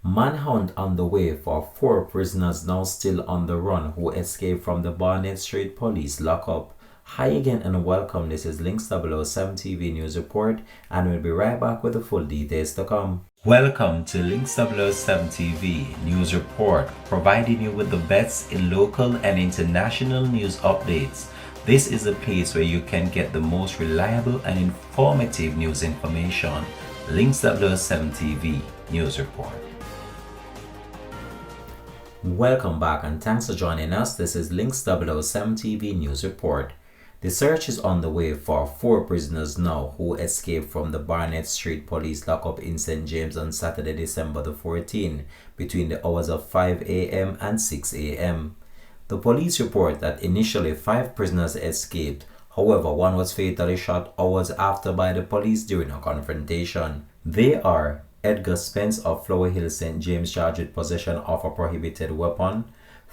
Manhunt on the way for four prisoners now still on the run who escaped from the Barnet Street police lockup. Hi again and welcome. This is Links 007 TV News Report, and we'll be right back with the full details to come. Welcome to Links 007 TV News Report, providing you with the best in local and international news updates. This is a place where you can get the most reliable and informative news information. Links 007 TV News Report. Welcome back and thanks for joining us. This is Links 007 TV News Report. The search is on the way for four prisoners now who escaped from the Barnet Street police lockup in St. James on Saturday, December the 14th, between the hours of 5 a.m. and 6 a.m. The police report that initially 5 prisoners escaped. However, one was fatally shot hours after by the police during a confrontation. They are Edgar Spence of Flower Hill, St. James, charged with possession of a prohibited weapon.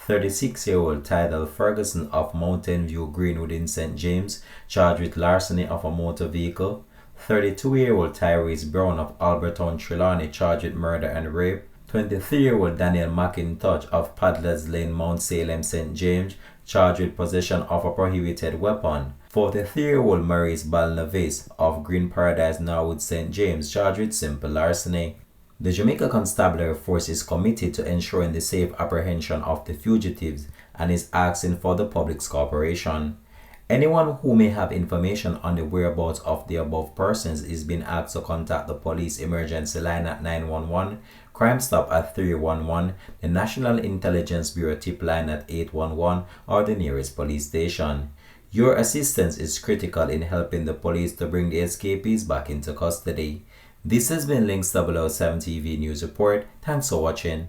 36-year-old Tidal Ferguson of Mountain View, Greenwood in St. James, charged with larceny of a motor vehicle. 32-year-old Tyrese Brown of Albertown, Trelawney, charged with murder and rape. 23-year-old Daniel McIntosh of Paddlers Lane, Mount Salem, St. James, charged with possession of a prohibited weapon. 43-year-old Maurice Balnavis of Green Paradise, Norwood, St. James, charged with simple larceny. The Jamaica Constabulary Force is committed to ensuring the safe apprehension of the fugitives and is asking for the public's cooperation. Anyone who may have information on the whereabouts of the above persons is being asked to contact the police emergency line at 911, Crime Stop at 311, the National Intelligence Bureau tip line at 811, or the nearest police station. Your assistance is critical in helping the police to bring the escapees back into custody. This has been Links 007 TV News Report. Thanks for watching.